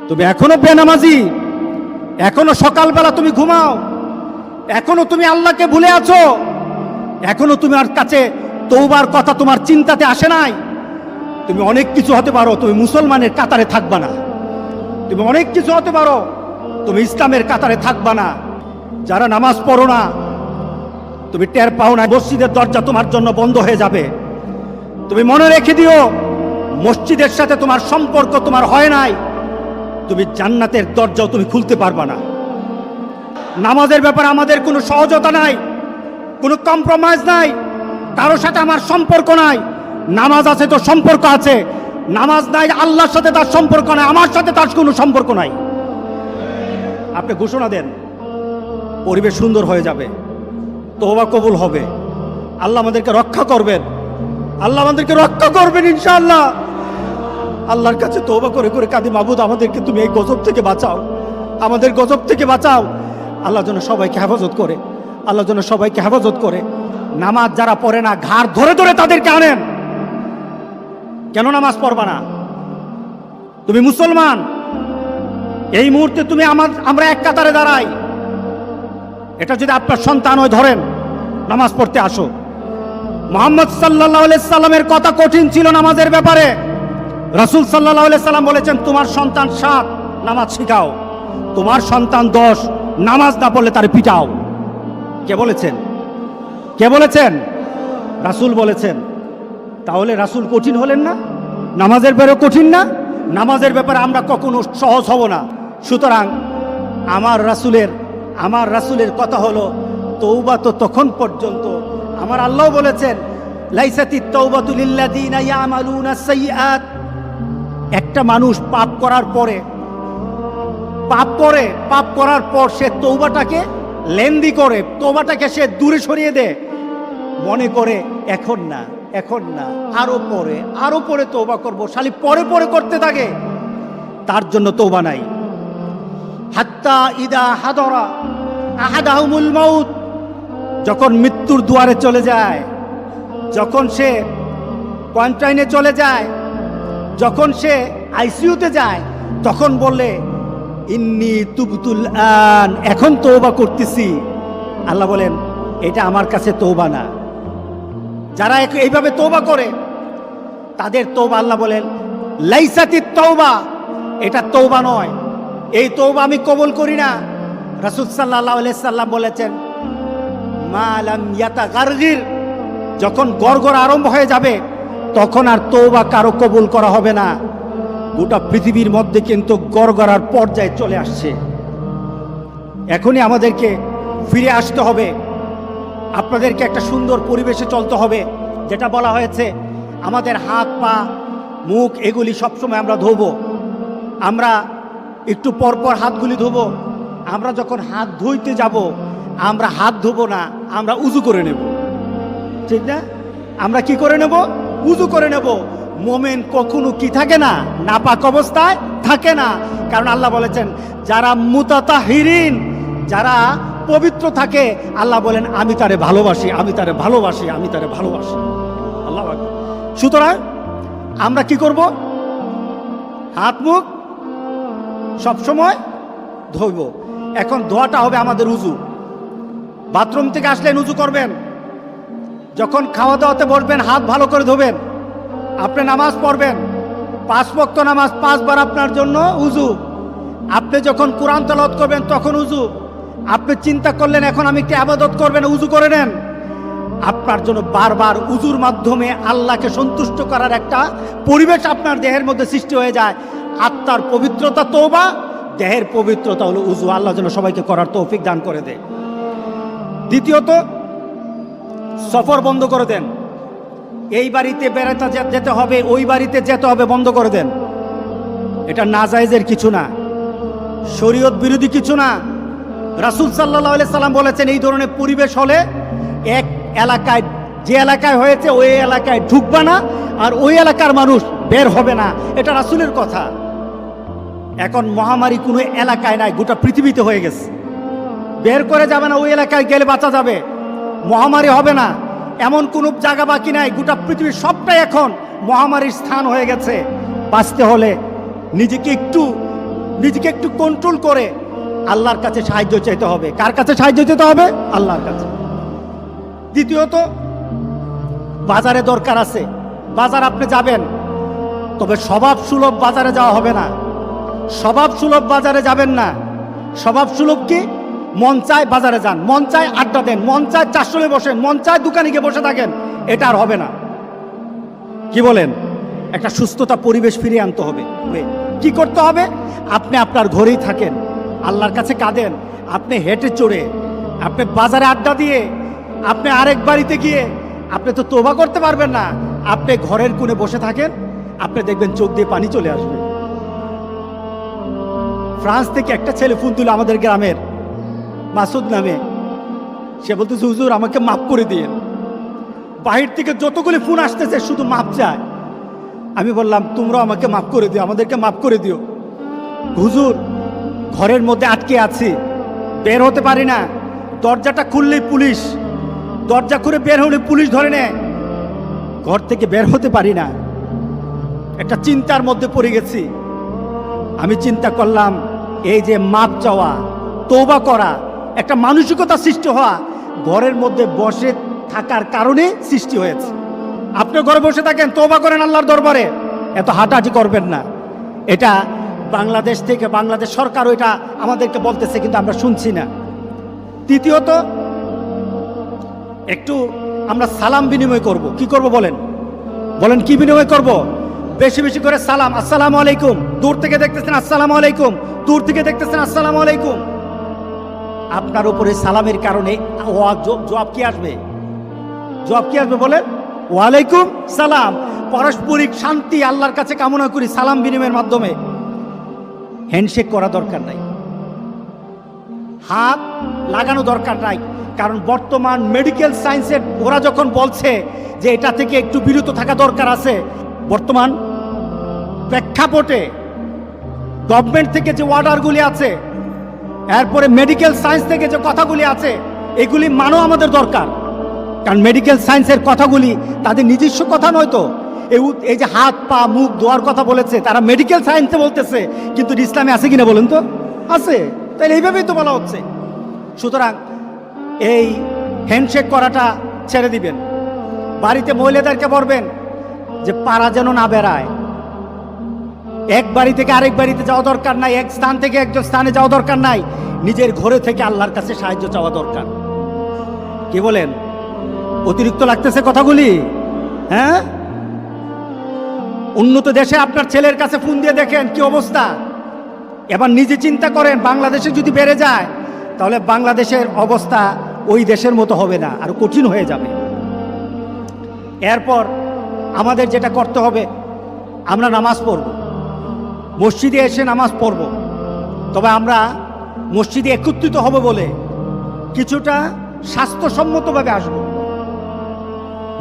তুমি এখনো বেনামাজি, এখনো সকালবেলা তুমি ঘুমাও, এখনো তুমি আল্লাহকে ভুলে আছো, এখনো তোমার কাছে তওবার কথা তোমার চিন্তাতে আসে নাই। তুমি অনেক কিছু হতে পারো, তুমি মুসলমানের কাতারে থাকবা না। তুমি অনেক কিছু হতে পারো, তুমি ইসলামের কাতারে থাকবা না। যারা নামাজ পড়ো না, তুমি টের পাও না, মসজিদের দরজা তোমার জন্য বন্ধ হয়ে যাবে। তুমি মনে রেখে দিও, মসজিদের সাথে তোমার সম্পর্ক তোমার হয় নাই, তুমি জান্নাতের দরজাও তুমি খুলতে পারবা না। নামাজের ব্যাপারে আমাদের কোনো সহজতা নাই, কোনো কম্প্রোমাইজ নাই, কারোর সাথে আমার সম্পর্ক নাই। নামাজ আছে তো সম্পর্ক আছে, নামাজ নাই আল্লাহর সাথে তার সম্পর্ক নাই, আমার সাথে তার কোনো সম্পর্ক নাই। আপনি ঘোষণা দেন, পরিবেশ সুন্দর হয়ে যাবে, তওবা কবুল হবে, আল্লাহ আমাদেরকে রক্ষা করবেন, আল্লাহ আমাদেরকে রক্ষা করবেন ইনশাআল্লাহ। আল্লাহর কাছে তওবা করে করে কাঁদি, মাবুদ আমাদেরকে তুমি এই গজব থেকে বাঁচাও, আমাদের গজব থেকে বাঁচাও। আল্লাহ যেন সবাইকে হেফাজত করে, আল্লাহ যেন সবাইকে হেফাজত করে। নামাজ যারা পড়ে না, ঘাড় ধরে ধরে তাদেরকে আনেন। কেন নামাজ পড়বা না? তুমি মুসলমান, এই মুহূর্তে তুমি আমরা এক কাতারে দাঁড়াই। এটা যদি আপনার সন্তান হয়, ধরেন নামাজ পড়তে আসো। মুহাম্মদ সাল্লাল্লাহু আলাইহি সাল্লামের কথা কঠিন ছিল নামাজের ব্যাপারে। রাসূল সাল্লাল্লাহু আলাইহি সাল্লাম বলেছেন, তোমার সন্তান 7 নামাজ শিখাও, তোমার সন্তান 10 নামাজ না পড়লে তারে পিটাও। কে বলেছেন? কে বলেছেন? রাসূল বলেছেন। তাহলে রাসূল কঠিন হলেন না? নামাজের ব্যাপারে কঠিন না? নামাজের ব্যাপারে আমরা কখনো সহজ হব না। সুতরাং আমার রাসূলের কথা হলো, তওবা তো তখন পর্যন্ত। আমার আল্লাহ বলেছেন, লাইসাতিত তাওবাতু লিল্লাযিনা ইয়ামালুনা সাইয়্যাত। একটা মানুষ পাপ করার পর সে তওবাটাকে লেন্দি করে, তওবাটাকে সে দূরে সরিয়ে দেয়, মনে করে এখন না আরো পরে তওবা করব, শালি পরে করতে থাকে, তার জন্য তওবা নাই। হাত্তা ইদা হাদরা আহাদাহুমুল মাউত, যখন মৃত্যুর দুয়ারে চলে যায়, যখন সে কোয়ারেন্টাইনে চলে যায়, যখন সে আইসিইউতে যায়, তখন বললে ইন্নী তুবতুল আন, এখন তওবা করতেছি। আল্লাহ বলেন, এটা আমার কাছে তওবা না। যারা এইভাবে তওবা করে তাদের তওবা, আল্লাহ বলেন লাইসাতিত তওবা, এটা তওবা নয়, এই তওবা আমি কবুল করি না। রাসূল সাল্লাল্লাহু আলাইহি সাল্লাম বলেছেন, মা লাম ইয়াতাগারগির, যখন গড়গড় আরম্ভ হয়ে যাবে তখন আর তওবা কারো কবুল করা হবে না। গোটা পৃথিবীর মধ্যে কিন্তু গড়গড়ার পর্যায়ে চলে আসছে। এখনই আমাদেরকে ফিরে আসতে হবে, আপনাদেরকে একটা সুন্দর পরিবেশে চলতে হবে। যেটা বলা হয়েছে, আমাদের হাত পা মুখ এগুলি সবসময় আমরা ধোবো, আমরা একটু পরপর হাতগুলি ধোবো। আমরা যখন হাত ধুইতে যাব, আমরা হাত ধোবো না, আমরা উজু করে নেব, ঠিক না? আমরা কি করে নেব? উজু করে নেব। মোমেন কখনো কি থাকে না, নাপাক অবস্থায় থাকে না। কারণ আল্লাহ বলেছেন, যারা মুতাতাহিরিন, যারা পবিত্র থাকে, আল্লাহ বলেন আমি তারে ভালোবাসি, আমি তারে ভালোবাসি, আমি তারে ভালোবাসি। আল্লাহ আকবার। সুতরাং আমরা কি করব? হাত মুখ সবসময় ধোব। এখন ধোয়াটা হবে আমাদের উজু। বাথরুম থেকে আসলেন উজু করবেন, যখন খাওয়া দাওয়াতে বসবেন হাত ভালো করে ধোবেন। আপনি নামাজ পড়বেন, 5 ওয়াক্ত নামাজ 5 বার আপনার জন্য উজু। আপনি যখন কোরআন তেলাওয়াত করবেন তখন উজু। আপনি চিন্তা করলেন এখন আমি একটু ইবাদত করবেন, উজু করে নেন। আপনার জন্য বারবার উজুর মাধ্যমে আল্লাহকে সন্তুষ্ট করার একটা পরিবেশ আপনার দেহের মধ্যে সৃষ্টি হয়ে যায়। আত্মার পবিত্রতা তওবা, দেহের পবিত্রতা হলো উজু। আল্লাহ যেন সবাইকে করার তৌফিক দান করে দেয়। দ্বিতীয়ত, সফর বন্ধ করে দেন। এই বাড়িতে বেড়াতে যেতে হবে, ওই বাড়িতে যেতে হবে, বন্ধ করে দেন। এটা নাজায়েজের কিছু না, শরীয়ত বিরোধী কিছু না। রাসূল সাল্লাল্লাহু আলাইহি সাল্লাম বলেছেন, এই ধরনের পরিবেশ হলে এক এলাকায়, যে এলাকায় হয়েছে ওই এলাকায় ঢুকবা না, আর ওই এলাকার মানুষ বের হবে না। এটা রাসূলের কথা। এখন মহামারী কোনো এলাকায় নাই, গোটা পৃথিবীতে হয়ে গেছে। বের করে যাবে না, ওই এলাকায় গেলে বাঁচা যাবে, মহামারী হবে না, এমন কোনো জায়গা বাকি নাই। গোটা পৃথিবীর সবটাই এখন মহামারীর স্থান হয়ে গেছে। বাঁচতে হলে নিজেকে একটু নিজেকে একটু কন্ট্রোল করে আল্লাহর কাছে সাহায্য চাইতে হবে। কার কাছে সাহায্য চাইতে হবে? আল্লাহর কাছে। দ্বিতীয়ত, বাজারে দরকার আছে, বাজার আপনি যাবেন, তবে স্বভাব সুলভ বাজারে যাওয়া হবে না। স্বভাব সুলভ বাজারে যাবেন না। স্বভাব সুলভ কি? মন চায় বাজারে যান, মন চায় আড্ডা দেন, মন চায় চারশোলে বসেন, মন চায় দোকানে গিয়ে বসে থাকেন, এটা আর হবে না। কি বলেন? একটা সুস্থতা পরিবেশ ফিরিয়ে আনতে হবে। কি করতে হবে? আপনি আপনার ঘরেই থাকেন, আল্লাহর কাছে কাঁদেন, আপনি হেঁটে চড়ে, আপনি বাজারে আড্ডা দিয়ে, আপনি আরেক বাড়িতে গিয়ে আপনি তো তওবা করতে পারবেন না। আপনি ঘরের কোণে বসে থাকেন, আপনি দেখবেন চোখ দিয়ে পানি চলে আসবে। ফ্রান্স থেকে একটা ছেলে ফোন দিল আমাদের গ্রামের, মাসুদ নামে। সে বলতেছে, হুজুর আমাকে মাফ করে দিয়েন। বাহির থেকে যতগুলি ফোন আসতেছে শুধু মাপ চায়। আমি বললাম, তোমরাও আমাকে মাফ করে দিও, আমাদেরকে মাফ করে দিও। হুজুর ঘরের মধ্যে আটকে আছি, বের হতে পারি না, দরজাটা খুললেই পুলিশ, দরজা খুলে বের হলে পুলিশ ধরে নেয়, ঘর থেকে বের হতে পারি না। একটা চিন্তার মধ্যে পড়ে গেছি। আমি চিন্তা করলাম, এই যে মাপ চাওয়া, তওবা করা, একটা মানসিকতা সৃষ্টি হওয়া ঘরের মধ্যে বসে থাকার কারণে সৃষ্টি হয়েছে। আপনি ঘরে বসে থাকেন, তওবা করেন আল্লাহর দরবারে, এত হাঁটাহাঁটি করবেন না। এটা বাংলাদেশ থেকে, বাংলাদেশ সরকারও এটা আমাদেরকে বলতেছে, কিন্তু আমরা শুনছি না। তৃতীয়ত, একটু আমরা সালাম বিনিময় করব। কি করব বলেন? বলেন কি বিনিময় করব? বেশি বেশি করে সালাম। আসসালামু আলাইকুম, দূর থেকে দেখতেছেন আসসালামু আলাইকুম, দূর থেকে দেখতেছেন আসসালামু আলাইকুম। আপনার উপরে সালামের কারণে জবাব কি আসবে? জবাব কি আসবে বলেন? ওয়ালাইকুম সালাম। পারস্পরিক শান্তি আল্লাহর কাছে কামনা করি সালাম বিনিময়ের মাধ্যমে। হ্যান্ডশেক করা দরকার নাই, হাত লাগানো দরকার নাই, কারণ বর্তমান মেডিকেল সায়েন্সের ওরা যখন বলছে যে এটা থেকে একটু বিরত থাকা দরকার আছে, বর্তমান প্রেক্ষাপটে গভর্নমেন্ট থেকে যে অর্ডারগুলি আছে, এরপরে মেডিকেল সায়েন্স থেকে যে কথাগুলি আছে, এগুলি মানো আমাদের দরকার। কারণ মেডিকেল সায়েন্সের কথাগুলি তাদের নিজস্ব কথা নয় তো। এই যে হাত পা মুখ ধোয়ার কথা বলেছে, তারা মেডিকেল সায়েন্সে বলতেছে, কিন্তু ইসলামে আছে কিনা বলেন তো? আছে। তাই এইভাবেই তো বলা হচ্ছে। সুতরাং এই হ্যান্ডশেক করাটা ছেড়ে দিবেন। বাড়িতে মহিলাদেরকে বলবেন যে পাড়া যেন না বেড়ায়, এক বাড়ি থেকে আরেক বাড়িতে যাওয়া দরকার নাই, এক স্থান থেকে একজন স্থানে যাওয়া দরকার নাই, নিজের ঘরে থেকে আল্লাহর কাছে সাহায্য চাওয়া দরকার। কি বলেন? অতিরিক্ত লাগতেছে কথাগুলি? হ্যাঁ, উন্নত দেশে আপনার ছেলের কাছে ফোন দিয়ে দেখেন কি অবস্থা। এবার নিজে চিন্তা করেন, বাংলাদেশে যদি বেড়ে যায় তাহলে বাংলাদেশের অবস্থা ওই দেশের মতো হবে না, আরো কঠিন হয়ে যাবে। এরপর আমাদের যেটা করতে হবে, আমরা নামাজ পড়ব, মসজিদে এসে নামাজ পড়ব, তবে আমরা মসজিদে একত্রিত হব বলে কিছুটা স্বাস্থ্যসম্মতভাবে আসব,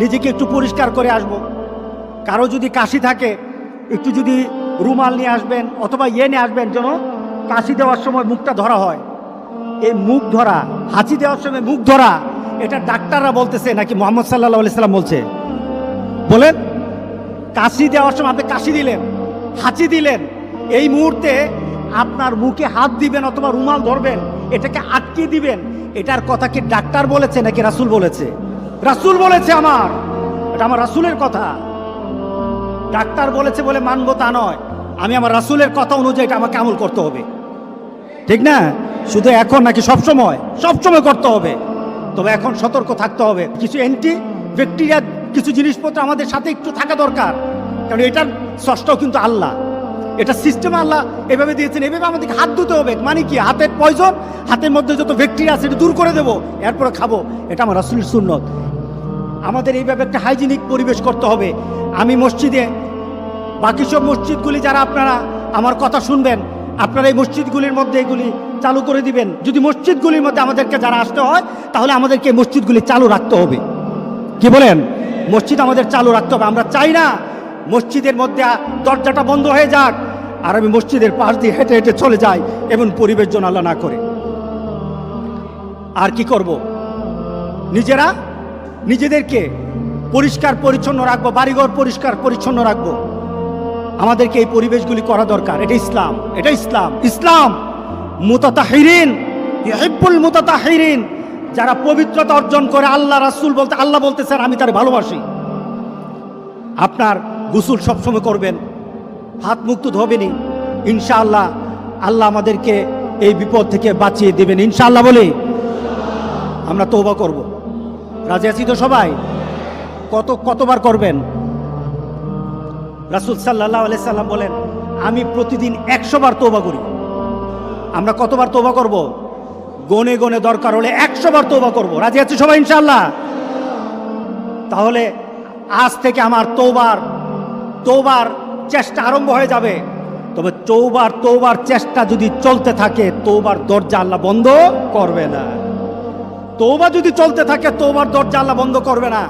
নিজেকে একটু পরিষ্কার করে আসব। কারো যদি কাশি থাকে, একটু যদি রুমাল নিয়ে আসবেন অথবা নিয়ে আসবেন, যেন কাশি দেওয়ার সময় মুখটা ধরা হয়। এই মুখ ধরা, হাঁচি দেওয়ার সময় মুখ ধরা, এটা ডাক্তাররা বলতেছে নাকি মুহাম্মদ সাল্লাল্লাহু আলাইহি সাল্লাম বলছে? বলেন। কাশি দেওয়ার সময় আপনি কাশি দিলেন, হাঁচি দিলেন, এই মুহূর্তে আপনার মুখে হাত দিবেন অথবা রুমাল ধরবেন, এটাকে আটকে দিবেন। এটার কথা কি ডাক্তার বলেছে নাকি রাসূল বলেছে? রাসূল বলেছে। এটা আমার রাসূলের কথা। ডাক্তার বলেছে বলে মানবো তা নয়, আমি আমার রাসূলের কথা অনুযায়ী এটা আমাকে আমল করতে হবে, ঠিক না? শুধু এখন নাকি সবসময়? সবসময় করতে হবে, তবে এখন সতর্ক থাকতে হবে। কিছু অ্যান্টি ব্যাকটেরিয়া কিছু জিনিসপত্র আমাদের সাথে একটু থাকা দরকার, কারণ এটার স্রষ্টাও কিন্তু আল্লাহ, এটা সিস্টেম আল্লাহ এভাবে দিয়েছেন। এভাবে আমাদেরকে হাত ধুতে হবে। মানে কি? হাতের পয়জন, হাতের মধ্যে যত ব্যাকটেরিয়া আছে এটা দূর করে দেবো, এরপরে খাবো। এটা আমার রাসূলের সুন্নত। আমাদের এইভাবে একটা হাইজিনিক পরিবেশ করতে হবে। আমি মসজিদে, বাকি সব মসজিদগুলি যারা আপনারা আমার কথা শুনবেন, আপনারা এই মসজিদগুলির মধ্যে এগুলি চালু করে দিবেন। যদি মসজিদগুলির মধ্যে আমাদেরকে যারা আসতে হয়, তাহলে আমাদেরকে এই মসজিদগুলি চালু রাখতে হবে। কি বলেন? মসজিদ আমাদের চালু রাখতে হবে। আমরা চাই না মসজিদের মধ্যে দরজাটা বন্ধ হয়ে যাক আর আমি মসজিদের পাশ দিয়ে হেঁটে হেঁটে চলে যাই, এমন পরিবেশ যেন আল্লাহ না করে। আর কি করব? নিজেরা নিজেদেরকে পরিষ্কার পরিচ্ছন্ন রাখবো, বাড়িঘর পরিষ্কার পরিচ্ছন্ন রাখবো। আমাদেরকে এই পরিবেশগুলি করা দরকার। এটা ইসলাম, এটা ইসলাম। ইসলাম মুতাতাহিরিন ইউহিব্বুল মুতাতাহিরিন, যারা পবিত্রতা অর্জন করে, আল্লাহ রাসূল বলতে, আল্লাহ বলতেছেন আমি তারে ভালোবাসি। আপনার গোসল সবসময় করবেন, হাত মুখ তো ধোবেনি, ইনশাআল্লাহ আল্লাহ আমাদেরকে এই বিপদ থেকে বাঁচিয়ে দেবেন ইনশাআল্লাহ। বলি আমরা তওবা করব। রাজি আছি তো সবাই? কতবার করবেন? রাসূল সাল্লাল্লাহু আলাইহি সাল্লাম বলেন আমি প্রতিদিন 100 বার তওবা করি। আমরা কতবার তওবা করব? গনে গনে দরকার হলে 100 বার তওবা করব। রাজি আছি সবাই ইনশাআল্লাহ? তাহলে আজ থেকে আমার তওবার চেষ্টা আরম্ভ হয়ে যাবে। তবে তওবার চেষ্টা যদি চলতে থাকে, তওবার দরজা আল্লাহ বন্ধ করবে না। তওবা যদি চলতে থাকে, তওবার দরজা আল্লাহ বন্ধ করবে না।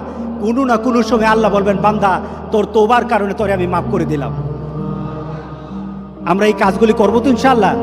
কোনো না কোনো সময় আল্লাহ বলবেন বান্দা তোর তওবার কারণে তোরে আমি মাফ করে দিলাম। আমরা এই কাজগুলি করবো তো ইনশাআল্লাহ?